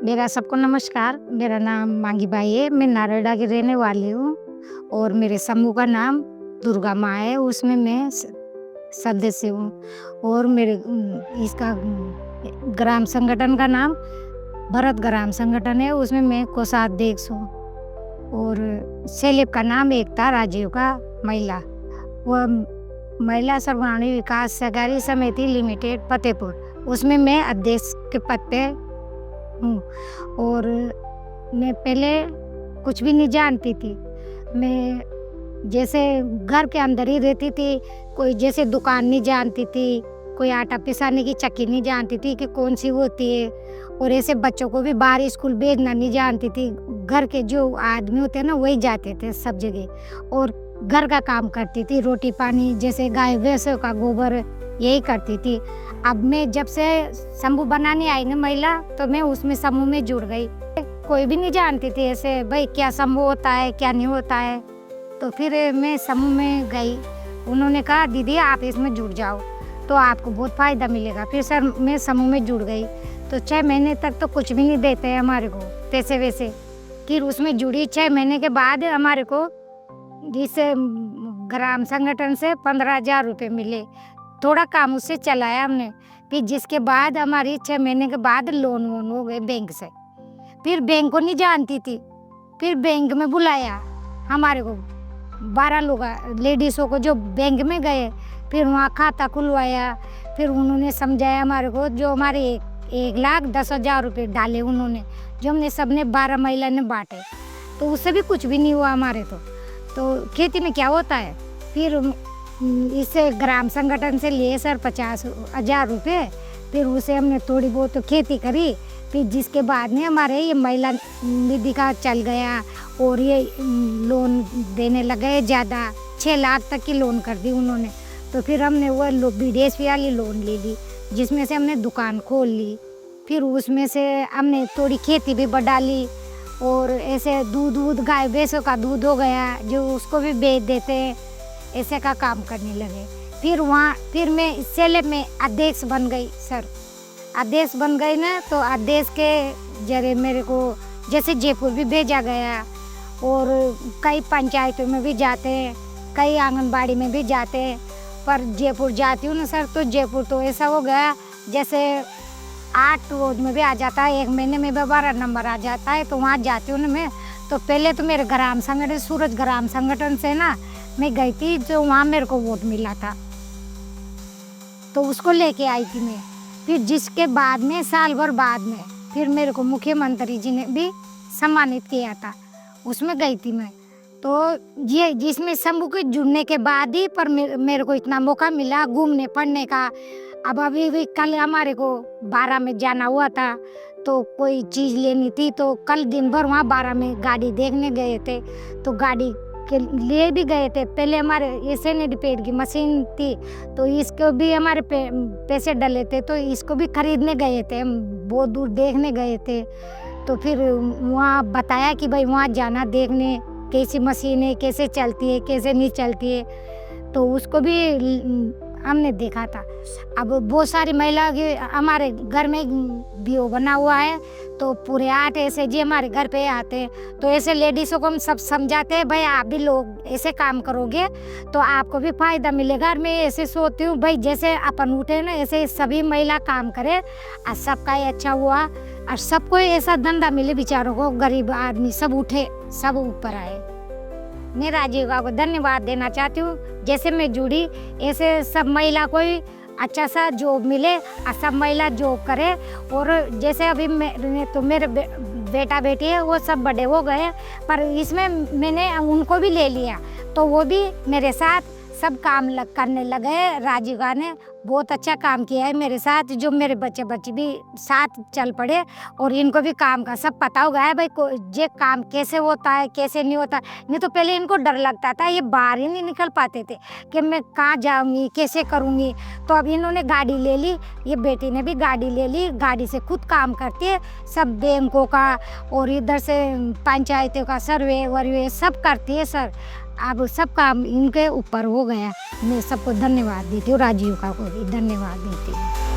मेरा सबको नमस्कार। मेरा नाम मांगी बाई है। मैं नारेड़ा की रहने वाली हूँ और मेरे समूह का नाम दुर्गा माँ है। उसमें मैं सदस्य हूँ और मेरे इसका ग्राम संगठन का नाम भरत ग्राम संगठन है। उसमें मैं कोषाध्यक्ष हूँ और सेलिब का नाम एकता राजीव का महिला। वह महिला सर्वग्रामीण विकास सहकारी समिति लिमिटेड फतेहपुर, उसमें मैं अध्यक्ष के पद पे हूँ। और मैं पहले कुछ भी नहीं जानती थी। मैं जैसे घर के अंदर ही रहती थी, कोई जैसे दुकान नहीं जानती थी, कोई आटा पिसाने की चक्की नहीं जानती थी कि कौन सी होती है, और ऐसे बच्चों को भी बाहर स्कूल भेजना नहीं जानती थी। घर के जो आदमी होते हैं ना, वही जाते थे सब जगह और घर का काम करती थी, रोटी पानी, जैसे गाय भैंसों का गोबर, यही करती थी। अब मैं जब से समूह बनाने आई ना महिला, तो मैं उसमें समूह में जुड़ गई। कोई भी नहीं जानती थी ऐसे भाई क्या समूह होता है क्या नहीं होता है। तो फिर मैं समूह में गई। उन्होंने कहा दीदी आप इसमें जुड़ जाओ तो आपको बहुत फ़ायदा मिलेगा। फिर सर मैं समूह में जुड़ गई। तो 6 महीने तक तो कुछ भी नहीं देते हैं हमारे को पैसे वैसे। फिर उसमें जुड़ी 6 महीने के बाद हमारे को इस ग्राम संगठन से 15,000 रुपये मिले। थोड़ा काम उससे चलाया हमने। फिर जिसके बाद हमारी 6 महीने के बाद लोन वोन हो गए बैंक से। फिर बैंक को नहीं जानती थी। फिर बैंक में बुलाया हमारे को 12 लोग लेडीज़ों को जो बैंक में गए। फिर वहाँ खाता खुलवाया। फिर उन्होंने समझाया हमारे को, जो हमारे 1,10,000 रुपये डाले उन्होंने, जो हमने सबने 12 महिला ने बांटे। तो उससे भी कुछ भी नहीं हुआ हमारे। तो खेती में क्या होता है। फिर इससे ग्राम संगठन से लिए सर 50,000 रुपये। फिर उसे हमने थोड़ी बहुत खेती करी। फिर जिसके बाद में हमारे ये महिला निधि का चल गया और ये लोन देने लगे ज़्यादा, 6 लाख तक की लोन कर दी उन्होंने। तो फिर हमने वो BDSP वाली लोन ले ली, जिसमें से हमने दुकान खोल ली। फिर उसमें से हमने थोड़ी खेती भी बढ़ा ली और ऐसे दूध गाय भैंसों का दूध हो गया जो उसको भी बेच देते हैं, ऐसे का काम करने लगे। फिर मैं सेलिब में अध्यक्ष बन गई सर। अध्यक्ष बन गई ना, तो अध्यक्ष के जरिए मेरे को जैसे जयपुर भी भेजा गया और कई पंचायतों में भी जाते हैं, कई आंगनबाड़ी में भी जाते हैं। पर जयपुर जाती हूँ ना सर, तो जयपुर तो ऐसा हो गया जैसे 8 रोज में भी आ जाता है, 1 महीने में भी 12 नंबर आ जाता है। तो वहाँ जाती हूँ ना मैं, तो पहले तो मेरे ग्राम संगठन सूरज ग्राम संगठन से ना मैं गई थी, जो वहाँ मेरे को वोट मिला था तो उसको लेके आई थी मैं। फिर जिसके बाद में साल भर बाद में फिर मेरे को मुख्यमंत्री जी ने भी सम्मानित किया था, उसमें गई थी मैं। तो ये जिसमें समूह के जुड़ने के बाद ही पर मेरे को इतना मौका मिला घूमने पढ़ने का। अब अभी भी कल हमारे को 12 में जाना हुआ था, तो कोई चीज़ लेनी थी, तो कल दिन भर वहाँ 12 में गाड़ी देखने गए थे। तो गाड़ी के लिए भी गए थे। पहले हमारे एसएनडी पेड़ की मशीन थी, तो इसको भी हमारे पैसे डले थे, तो इसको भी खरीदने गए थे। हम बहुत दूर देखने गए थे। तो फिर वहाँ बताया कि भाई वहाँ जाना देखने कैसी मशीन है, कैसे चलती है, कैसे नहीं चलती है। तो उसको भी हमने देखा था। अब बहुत सारी महिला के हमारे घर में बीओ बना हुआ है, तो पूरे 8 ऐसे जी हमारे घर पे आते हैं। तो ऐसे लेडीज़ों को हम सब समझाते हैं, भाई आप भी लोग ऐसे काम करोगे तो आपको भी फ़ायदा मिलेगा। और मैं ऐसे सोचती हूँ भाई जैसे अपन उठे ना, ऐसे सभी महिला काम करें और सबका ही अच्छा हुआ और सबको ऐसा धंधा मिले, बेचारों को, गरीब आदमी सब उठे, सब ऊपर आए। मैं राजीव का को धन्यवाद देना चाहती हूँ। जैसे मैं जुड़ी ऐसे सब महिला को ही अच्छा सा जॉब मिले और सब महिला जॉब करे। और जैसे अभी मेरे बेटा बेटी है वो सब बड़े हो गए, पर इसमें मैंने उनको भी ले लिया, तो वो भी मेरे साथ सब काम करने लगे। राजीव ने बहुत अच्छा काम किया है मेरे साथ, जो मेरे बच्चे भी साथ चल पड़े और इनको भी काम का सब पता हो गया है भाई ये काम कैसे होता है कैसे नहीं होता। नहीं तो पहले इनको डर लगता था, ये बाहर ही नहीं निकल पाते थे कि मैं कहाँ जाऊँगी कैसे करूँगी। तो अब इन्होंने गाड़ी ले ली, ये बेटी ने भी गाड़ी ले ली, गाड़ी से खुद काम करती है, सब बैंकों का और इधर से पंचायतों का सर्वे वर्वे सब करती है सर। अब सब काम इनके ऊपर हो गया। मैं सबको धन्यवाद देती हूँ, राजीव का को भी धन्यवाद देती हूँ।